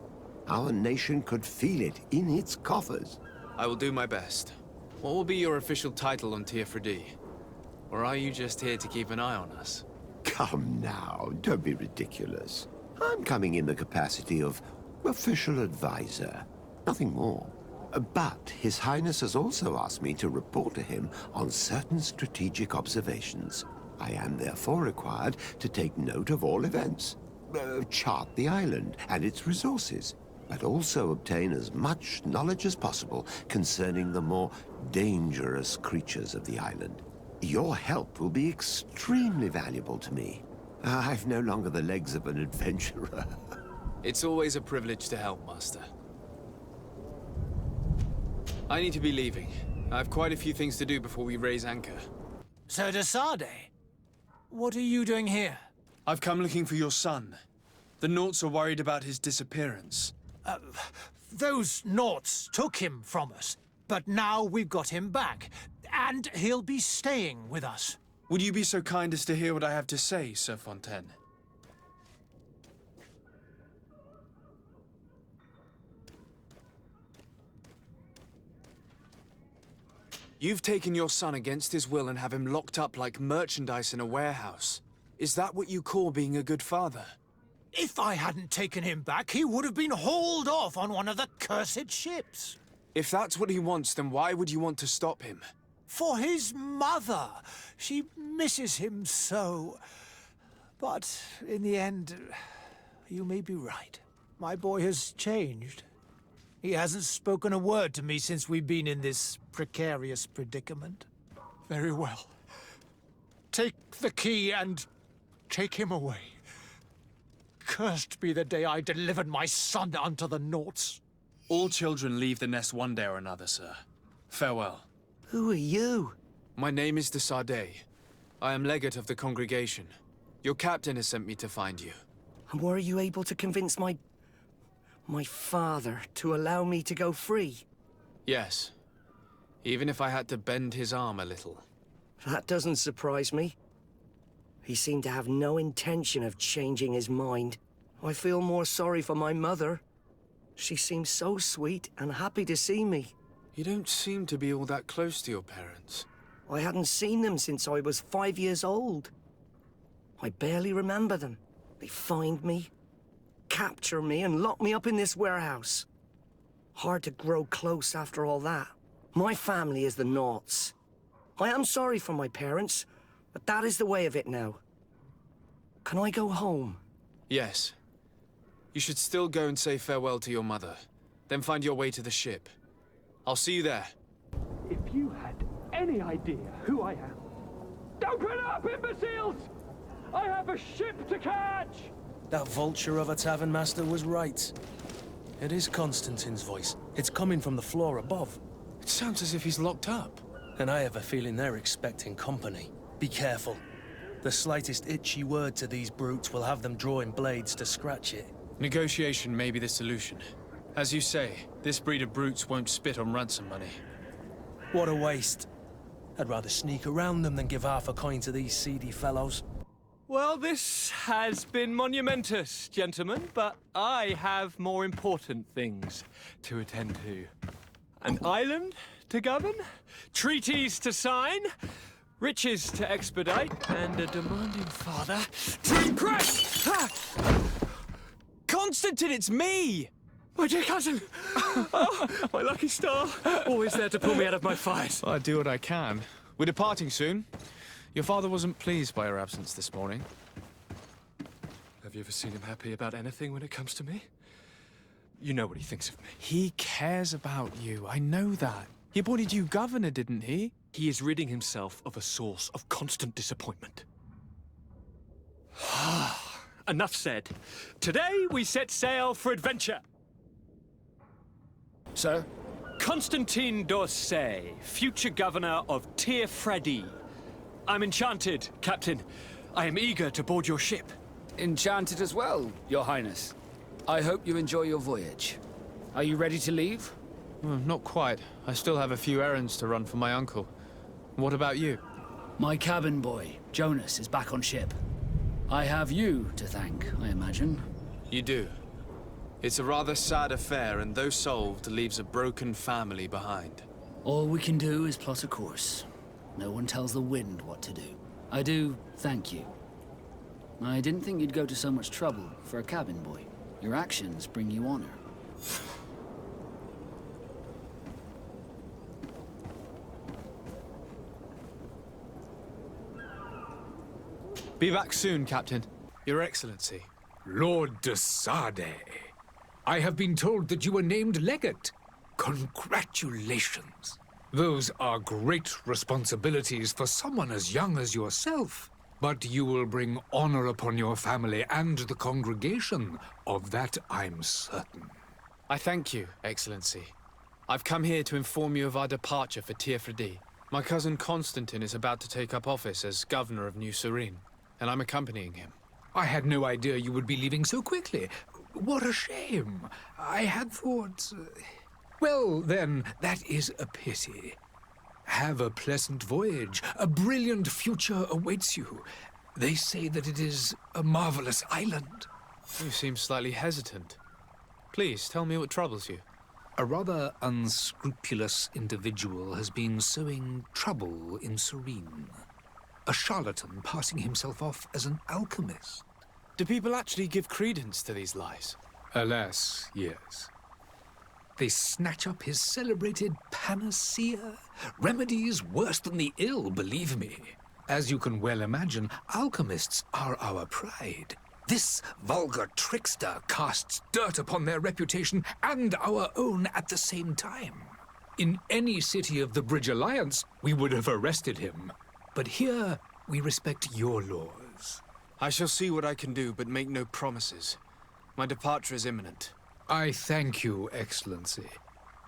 Our nation could feel it in its coffers. I will do my best. What will be your official title on Tier Or are you just here to keep an eye on us? Come now, don't be ridiculous. I'm coming in the capacity of official advisor, nothing more. But His Highness has also asked me to report to him on certain strategic observations. I am therefore required to take note of all events, chart the island and its resources, but also obtain as much knowledge as possible concerning the more dangerous creatures of the island. Your help will be extremely valuable to me. I've no longer the legs of an adventurer. It's always a privilege to help, Master. I need to be leaving. I have quite a few things to do before we raise anchor. So, de Sade, what are you doing here? I've come looking for your son. The Nauts are worried about his disappearance. Those Nauts took him from us, but now we've got him back, and he'll be staying with us. Would you be so kind as to hear what I have to say, Sir Fontaine? You've taken your son against his will and have him locked up like merchandise in a warehouse. Is that what you call being a good father? If I hadn't taken him back, he would have been hauled off on one of the cursed ships. If that's what he wants, then why would you want to stop him? For his mother. She misses him so. But in the end, you may be right. My boy has changed. He hasn't spoken a word to me since we've been in this precarious predicament. Very well. Take the key and take him away. Cursed be the day I delivered my son unto the Nauts. All children leave the nest one day or another, sir. Farewell. Who are you? My name is de Sardet. I am legate of the congregation. Your captain has sent me to find you. And were you able to convince my father to allow me to go free? Yes. Even if I had to bend his arm a little. That doesn't surprise me. He seemed to have no intention of changing his mind. I feel more sorry for my mother. She seems so sweet and happy to see me. You don't seem to be all that close to your parents. I hadn't seen them since I was 5 years old. I barely remember them. They find me, capture me, and lock me up in this warehouse. Hard to grow close after all that. My family is the Nauts. I am sorry for my parents, but that is the way of it now. Can I go home? Yes. You should still go and say farewell to your mother. Then find your way to the ship. I'll see you there. If you had any idea who I am... Open up, imbeciles! I have a ship to catch! That vulture of a tavern master was right. It is Constantine's voice. It's coming from the floor above. It sounds as if he's locked up. And I have a feeling they're expecting company. Be careful. The slightest itchy word to these brutes will have them drawing blades to scratch it. Negotiation may be the solution. As you say, this breed of brutes won't spit on ransom money. What a waste. I'd rather sneak around them than give half a coin to these seedy fellows. Well, this has been monumentous, gentlemen, but I have more important things to attend to. An island to govern, treaties to sign, riches to expedite, and a demanding father to impress! Constantine, it's me! My dear cousin! Oh, my lucky star! Always there to pull me out of my fight. Well, I do what I can. We're departing soon. Your father wasn't pleased by your absence this morning. Have you ever seen him happy about anything when it comes to me? You know what he thinks of me. He cares about you, I know that. He appointed you governor, didn't he? He is ridding himself of a source of constant disappointment. Enough said. Today we set sail for adventure. Sir? Constantine d'Orsay, future governor of Tir Freddy. I'm enchanted, Captain. I am eager to board your ship. Enchanted as well, Your Highness. I hope you enjoy your voyage. Are you ready to leave? Well, not quite. I still have a few errands to run for my uncle. What about you? My cabin boy, Jonas, is back on ship. I have you to thank, I imagine. You do. It's a rather sad affair, and though solved, leaves a broken family behind. All we can do is plot a course. No one tells the wind what to do. I do thank you. I didn't think you'd go to so much trouble for a cabin boy. Your actions bring you honor. Be back soon, Captain. Your Excellency. Lord de Sardet, I have been told that you were named legate. Congratulations. Those are great responsibilities for someone as young as yourself. But you will bring honor upon your family and the congregation. Of that I'm certain. I thank you, Excellency. I've come here to inform you of our departure for Tir Freddy. My cousin Constantine is about to take up office as governor of New Serene, and I'm accompanying him. I had no idea you would be leaving so quickly. What a shame. I had thought... Well, then, that is a pity. Have a pleasant voyage. A brilliant future awaits you. They say that it is a marvelous island. You seem slightly hesitant. Please, tell me what troubles you. A rather unscrupulous individual has been sowing trouble in Serene. A charlatan passing himself off as an alchemist. Do people actually give credence to these lies? Alas, yes. They snatch up his celebrated panacea. Remedies worse than the ill, believe me. As you can well imagine, alchemists are our pride. This vulgar trickster casts dirt upon their reputation and our own at the same time. In any city of the Bridge Alliance, we would have arrested him. But here, we respect your laws. I shall see what I can do, but make no promises. My departure is imminent. I thank you, Excellency.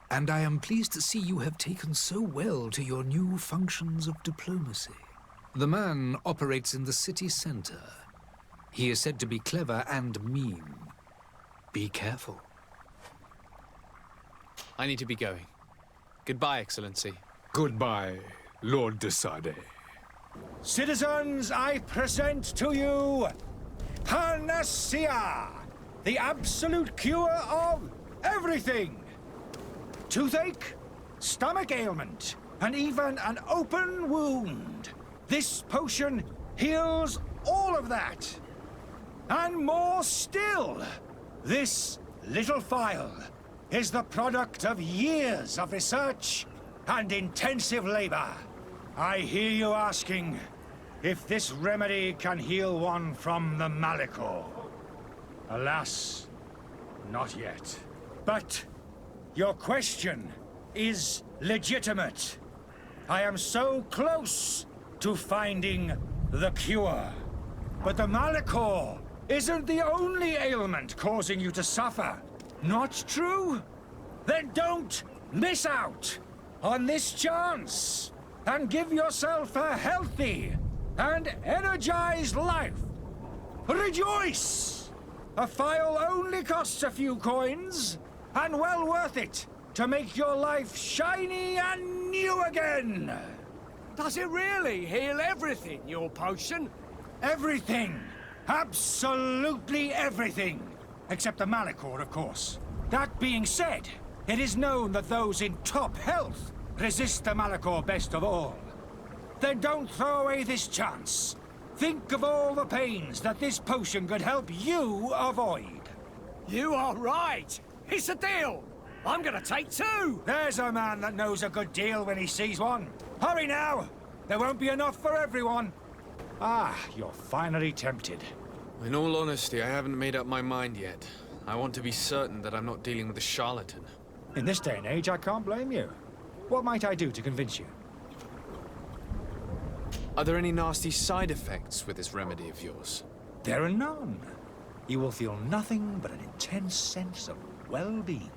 And I am pleased to see you have taken so well to your new functions of diplomacy. The man operates in the city center. He is said to be clever and mean. Be careful. I need to be going. Goodbye, Excellency. Goodbye, Lord de Sade. Citizens, I present to you Panacea, the absolute cure of everything. Toothache, stomach ailment, and even an open wound. This potion heals all of that. And more still, this little phial is the product of years of research and intensive labor. I hear you asking if this remedy can heal one from the Malachor. Alas, not yet. But your question is legitimate. I am so close to finding the cure. But the Malachor isn't the only ailment causing you to suffer. Not true? Then don't miss out on this chance and give yourself a healthy and energized life. Rejoice! A phial only costs a few coins, and well worth it to make your life shiny and new again. Does it really heal everything, your potion? Everything. Absolutely everything. Except the Malachor, of course. That being said, it is known that those in top health resist the Malachor best of all. Then don't throw away this chance. Think of all the pains that this potion could help you avoid. You are right. It's a deal. I'm gonna take two. There's a man that knows a good deal when he sees one. Hurry now. There won't be enough for everyone. Ah, you're finally tempted. In all honesty, I haven't made up my mind yet. I want to be certain that I'm not dealing with a charlatan. In this day and age, I can't blame you. What might I do to convince you? Are there any nasty side effects with this remedy of yours? There are none. You will feel nothing but an intense sense of well-being.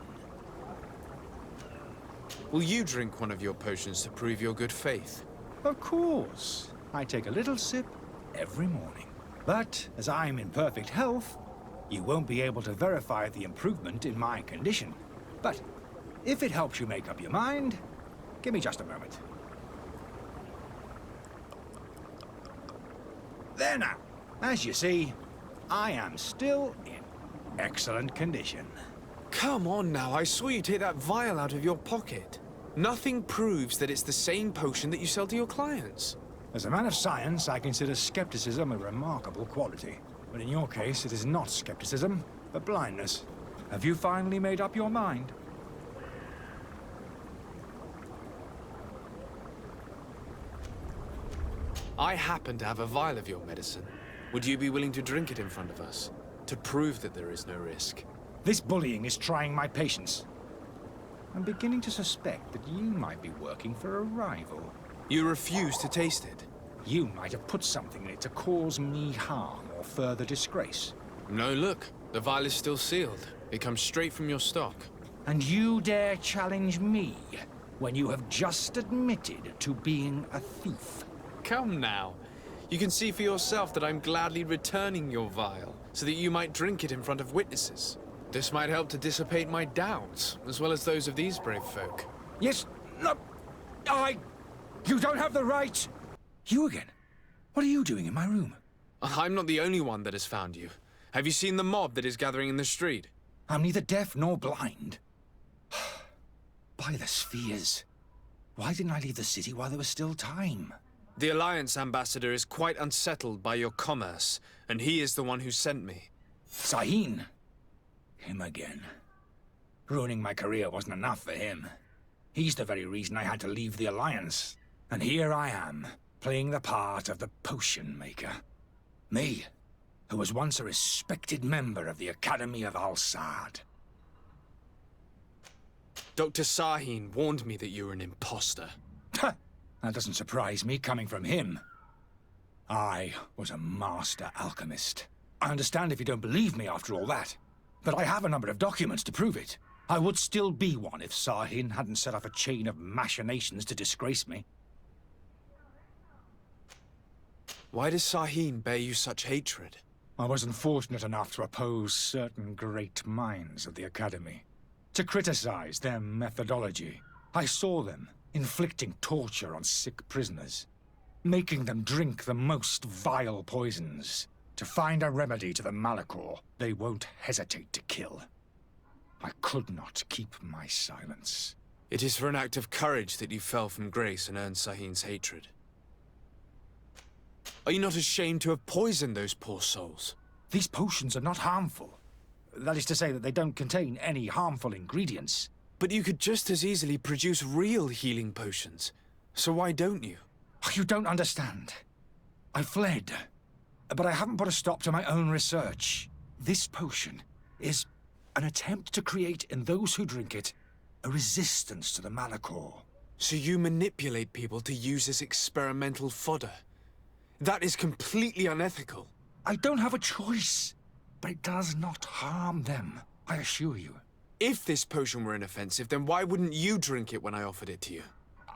Will you drink one of your potions to prove your good faith? Of course. I take a little sip every morning. But as I'm in perfect health, you won't be able to verify the improvement in my condition. But if it helps you make up your mind, give me just a moment. There now. As you see, I am still in excellent condition. Come on now, I saw you take that vial out of your pocket. Nothing proves that it's the same potion that you sell to your clients. As a man of science, I consider skepticism a remarkable quality. But in your case, it is not skepticism, but blindness. Have you finally made up your mind? I happen to have a vial of your medicine. Would you be willing to drink it in front of us? To prove that there is no risk? This bullying is trying my patience. I'm beginning to suspect that you might be working for a rival. You refuse to taste it? You might have put something in it to cause me harm or further disgrace. No, look. The vial is still sealed. It comes straight from your stock. And you dare challenge me when you have just admitted to being a thief? Come now. You can see for yourself that I'm gladly returning your vial, so that you might drink it in front of witnesses. This might help to dissipate my doubts, as well as those of these brave folk. Yes, no, I You don't have the right! You again? What are you doing in my room? I'm not the only one that has found you. Have you seen the mob that is gathering in the street? I'm neither deaf nor blind. By the spheres. Why didn't I leave the city while there was still time? The Alliance ambassador is quite unsettled by your commerce, and he is the one who sent me. Sahin. Him again. Ruining my career wasn't enough for him. He's the very reason I had to leave the Alliance. And here I am, playing the part of the potion maker. Me, who was once a respected member of the Academy of Al-Sad. Dr. Sahin warned me that you were an imposter. That doesn't surprise me, coming from him. I was a master alchemist. I understand if you don't believe me after all that, but I have a number of documents to prove it. I would still be one if Sahin hadn't set off a chain of machinations to disgrace me. Why does Sahin bear you such hatred? I wasn't fortunate enough to oppose certain great minds of the Academy. To criticize their methodology. I saw them inflicting torture on sick prisoners, making them drink the most vile poisons. To find a remedy to the Malachor, they won't hesitate to kill. I could not keep my silence. It is for an act of courage that you fell from grace and earned Sahin's hatred. Are you not ashamed to have poisoned those poor souls? These potions are not harmful. That is to say that they don't contain any harmful ingredients. But you could just as easily produce real healing potions. So why don't you? You don't understand. I fled. But I haven't put a stop to my own research. This potion is an attempt to create in those who drink it a resistance to the Malachor. So you manipulate people to use as experimental fodder? That is completely unethical. I don't have a choice, but it does not harm them, I assure you. If this potion were inoffensive, then why wouldn't you drink it when I offered it to you?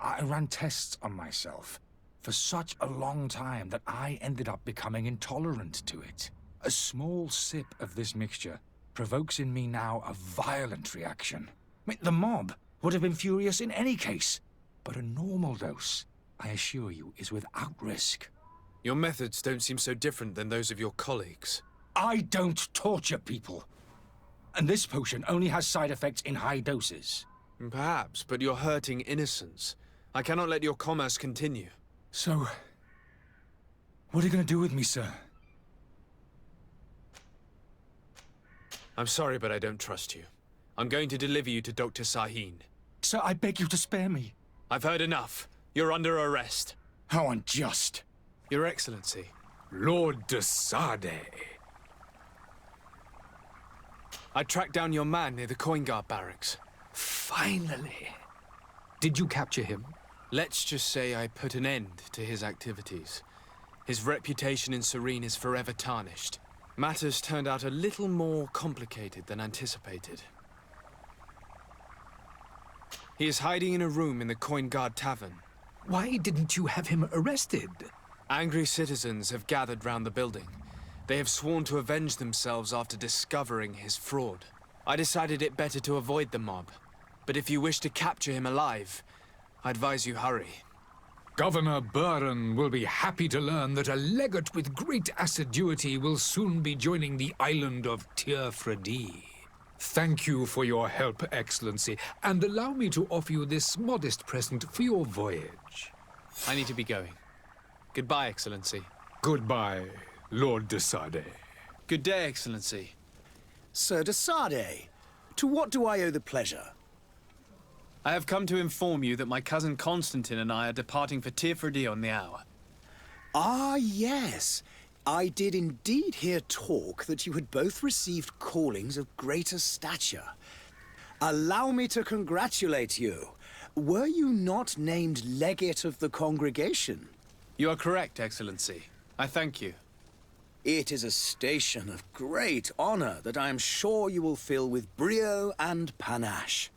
I ran tests on myself for such a long time that I ended up becoming intolerant to it. A small sip of this mixture provokes in me now a violent reaction. I mean, the mob would have been furious in any case, but a normal dose, I assure you, is without risk. Your methods don't seem so different than those of your colleagues. I don't torture people. And this potion only has side effects in high doses. Perhaps, but you're hurting innocents. I cannot let your commerce continue. So, what are you going to do with me, sir? I'm sorry, but I don't trust you. I'm going to deliver you to Dr. Sahin. Sir, I beg you to spare me. I've heard enough. You're under arrest. How unjust. Your Excellency. Lord de Sade. I tracked down your man near the Coin Guard barracks. Finally. Did you capture him? Let's just say I put an end to his activities. His reputation in Serene is forever tarnished. Matters turned out a little more complicated than anticipated. He is hiding in a room in the Coin Guard Tavern. Why didn't you have him arrested? Angry citizens have gathered round the building. They have sworn to avenge themselves after discovering his fraud. I decided it better to avoid the mob. But if you wish to capture him alive, I advise you hurry. Governor Buren will be happy to learn that a legate with great assiduity will soon be joining the island of Tir-Fredi. Thank you for your help, Excellency, and allow me to offer you this modest present for your voyage. I need to be going. Goodbye, Excellency. Goodbye, Lord de Sade. Good day, Excellency. Sir de Sade, to what do I owe the pleasure? I have come to inform you that my cousin Constantine and I are departing for Tir-Fredi on the hour. Ah, yes. I did indeed hear talk that you had both received callings of greater stature. Allow me to congratulate you. Were you not named legate of the congregation? You are correct, Excellency. I thank you. It is a station of great honor that I am sure you will fill with brio and panache.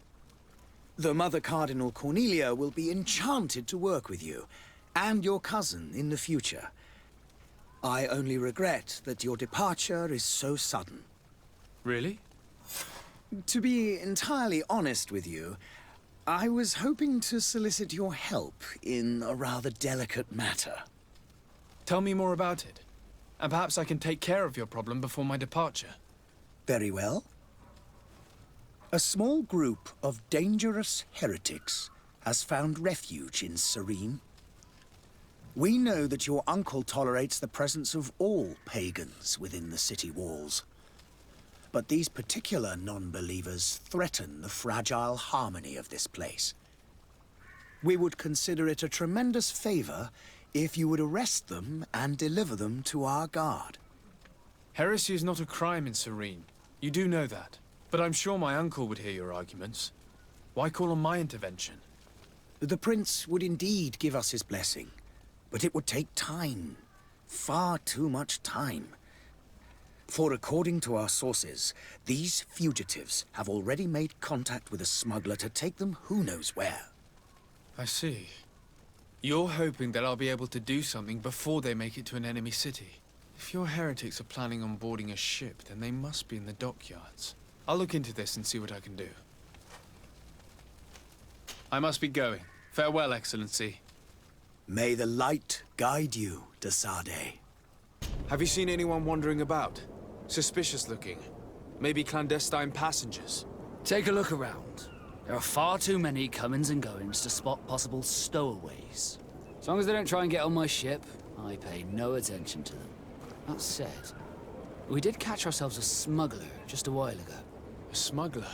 The Mother Cardinal Cornelia will be enchanted to work with you, and your cousin in the future. I only regret that your departure is so sudden. Really? To be entirely honest with you, I was hoping to solicit your help in a rather delicate matter. Tell me more about it, and perhaps I can take care of your problem before my departure. Very well. A small group of dangerous heretics has found refuge in Serene. We know that your uncle tolerates the presence of all pagans within the city walls. But these particular non-believers threaten the fragile harmony of this place. We would consider it a tremendous favor if you would arrest them and deliver them to our guard. Heresy is not a crime in Serene. You do know that. But I'm sure my uncle would hear your arguments. Why call on my intervention? The prince would indeed give us his blessing, but it would take time. Far too much time. For according to our sources, these fugitives have already made contact with a smuggler to take them who knows where. I see. You're hoping that I'll be able to do something before they make it to an enemy city. If your heretics are planning on boarding a ship, then they must be in the dockyards. I'll look into this and see what I can do. I must be going. Farewell, Excellency. May the light guide you, de Sade. Have you seen anyone wandering about? Suspicious looking. Maybe clandestine passengers. Take a look around. There are far too many comings and goings to spot possible stowaways. As long as they don't try and get on my ship, I pay no attention to them. That said, we did catch ourselves a smuggler just a while ago. A smuggler?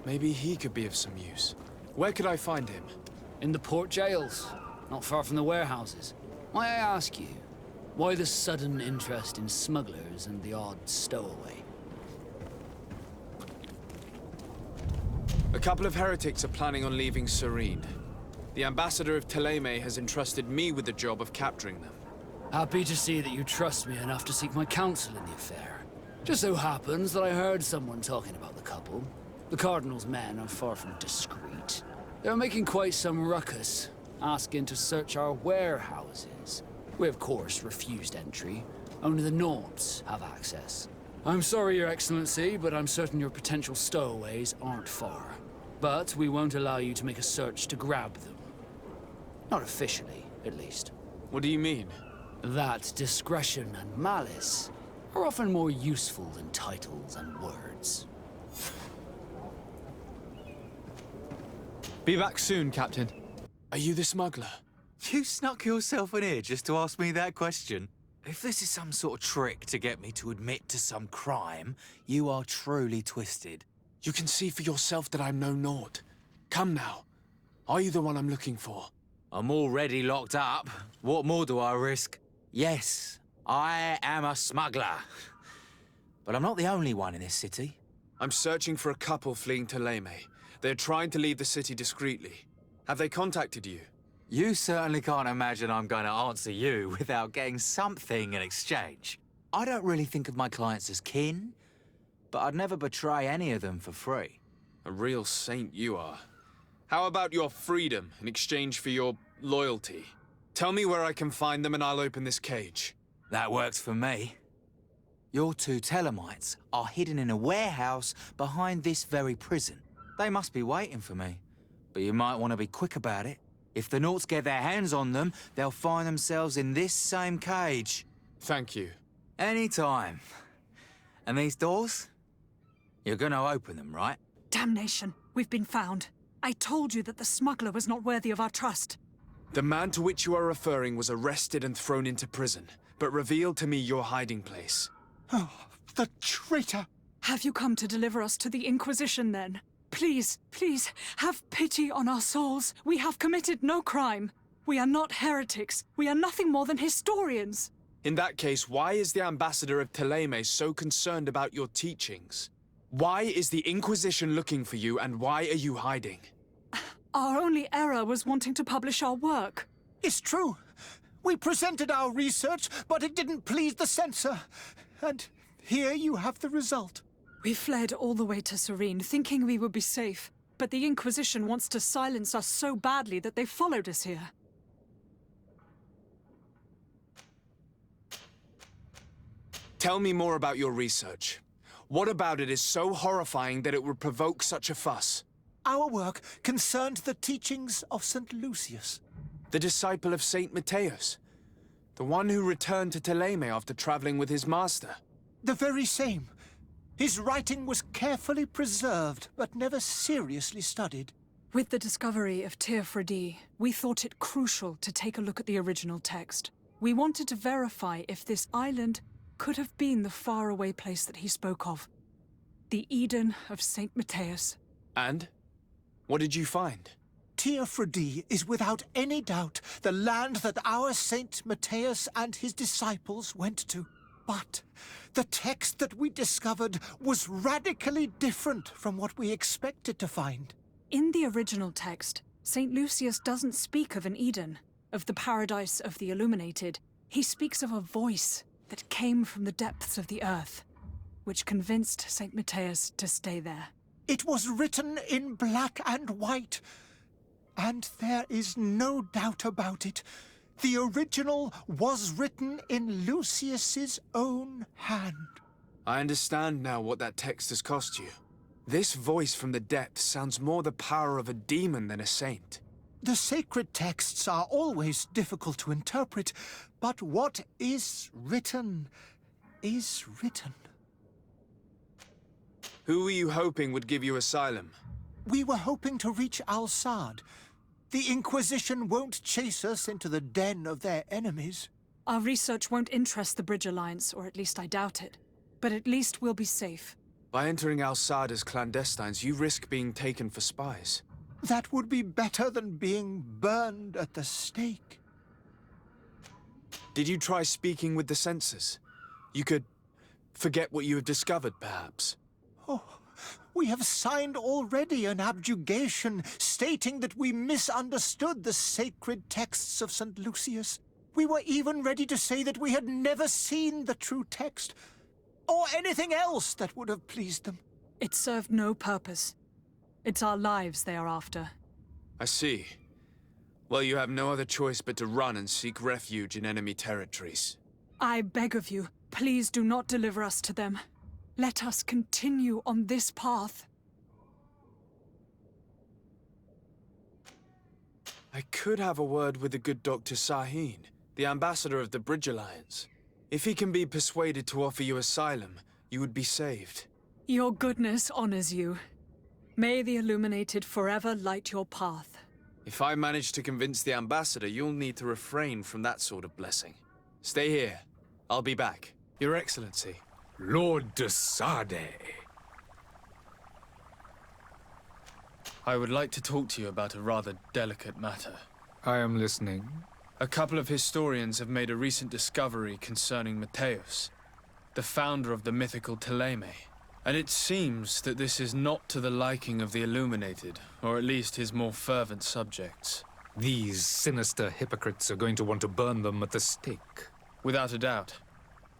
Maybe he could be of some use. Where could I find him? In the port jails, not far from the warehouses. May I ask you, why the sudden interest in smugglers and the odd stowaway? A couple of heretics are planning on leaving Serene. The ambassador of Thélème has entrusted me with the job of capturing them. Happy to see that you trust me enough to seek my counsel in the affair. Just so happens that I heard someone talking about the couple. The Cardinal's men are far from discreet. They're making quite some ruckus, asking to search our warehouses. We, of course, refused entry. Only the Nords have access. I'm sorry, Your Excellency, but I'm certain your potential stowaways aren't far. But we won't allow you to make a search to grab them. Not officially, at least. What do you mean? That discretion and malice are often more useful than titles and words. Be back soon, Captain. Are you the smuggler? You snuck yourself in here just to ask me that question? If this is some sort of trick to get me to admit to some crime, you are truly twisted. You can see for yourself that I'm no Nord. Come now. Are you the one I'm looking for? I'm already locked up. What more do I risk? Yes, I am a smuggler. But I'm not the only one in this city. I'm searching for a couple fleeing Thélème. They're trying to leave the city discreetly. Have they contacted you? You certainly can't imagine I'm going to answer you without getting something in exchange. I don't really think of my clients as kin, but I'd never betray any of them for free. A real saint you are. How about your freedom in exchange for your loyalty? Tell me where I can find them and I'll open this cage. That works for me. Your two Thelemites are hidden in a warehouse behind this very prison. They must be waiting for me, but you might want to be quick about it. If the Nords get their hands on them, they'll find themselves in this same cage. Thank you. Anytime. And these doors? You're gonna open them, right? Damnation. We've been found. I told you that the smuggler was not worthy of our trust. The man to which you are referring was arrested and thrown into prison, but revealed to me your hiding place. Oh, the traitor! Have you come to deliver us to the Inquisition, then? Please, please, have pity on our souls. We have committed no crime. We are not heretics. We are nothing more than historians. In that case, why is the ambassador of Thélème so concerned about your teachings? Why is the Inquisition looking for you, and why are you hiding? Our only error was wanting to publish our work. It's true. We presented our research, but it didn't please the censor. And here you have the result. We fled all the way to Serene, thinking we would be safe. But the Inquisition wants to silence us so badly that they followed us here. Tell me more about your research. What about it is so horrifying that it would provoke such a fuss? our work concerned the teachings of St. Lucius. The disciple of Saint Matthias. The one who returned to Teleme after traveling with his master. The very same. His writing was carefully preserved, but never seriously studied. With the discovery of Teofredi, we thought it crucial to take a look at the original text. We wanted to verify if this island could have been the faraway place that he spoke of. The Eden of Saint Matthias. And? What did you find? Teofredi is without any doubt the land that our Saint Matthias and his disciples went to. But the text that we discovered was radically different from what we expected to find. In the original text, St. Lucius doesn't speak of an Eden, of the paradise of the illuminated. He speaks of a voice that came from the depths of the earth, which convinced St. Matthias to stay there. It was written in black and white, and there is no doubt about it. The original was written in Lucius's own hand. I understand now what that text has cost you. This voice from the depths sounds more the power of a demon than a saint. The sacred texts are always difficult to interpret, but what is written is written. Who were you hoping would give you asylum? We were hoping to reach Al-Sad. The Inquisition won't chase us into the den of their enemies. Our research won't interest the Bridge Alliance, or at least I doubt it. But at least we'll be safe. By entering Al-Sad as clandestines, you risk being taken for spies. That would be better than being burned at the stake. Did you try speaking with the censors? You could forget what you have discovered, perhaps. Oh, we have signed already an abjugation stating that we misunderstood the sacred texts of St. Lucius. We were even ready to say that we had never seen the true text, or anything else that would have pleased them. It served no purpose. It's our lives they are after. I see. Well, you have no other choice but to run and seek refuge in enemy territories. I beg of you, please do not deliver us to them. Let us continue on this path. I could have a word with the good Dr. Sahin, the ambassador of the Bridge Alliance. If he can be persuaded to offer you asylum, you would be saved. Your goodness honors you. May the Illuminated forever light your path. If I manage to convince the ambassador, you'll need to refrain from that sort of blessing. Stay here. I'll be back. Your Excellency. Lord de Sade. I would like to talk to you about a rather delicate matter. I am listening. A couple of historians have made a recent discovery concerning Matthias, the founder of the mythical Teleme. And it seems that this is not to the liking of the Illuminated, or at least his more fervent subjects. These sinister hypocrites are going to want to burn them at the stake. Without a doubt.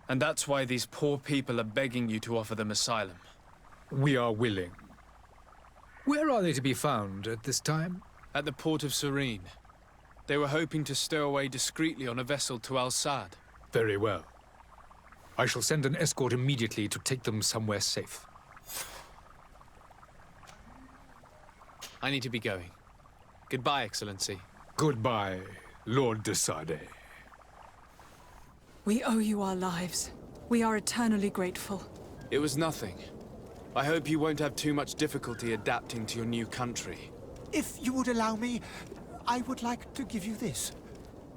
And that's why these poor people are begging you to offer them asylum. We are willing. Where are they to be found at this time? At the port of Serene. They were hoping to stow away discreetly on a vessel to Al-Sad. Very well. I shall send an escort immediately to take them somewhere safe. I need to be going. Goodbye, Excellency. Goodbye, Lord de Sade. We owe you our lives. We are eternally grateful. It was nothing. I hope you won't have too much difficulty adapting to your new country. If you would allow me, I would like to give you this.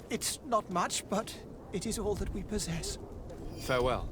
It's not much, but it is all that we possess. Farewell.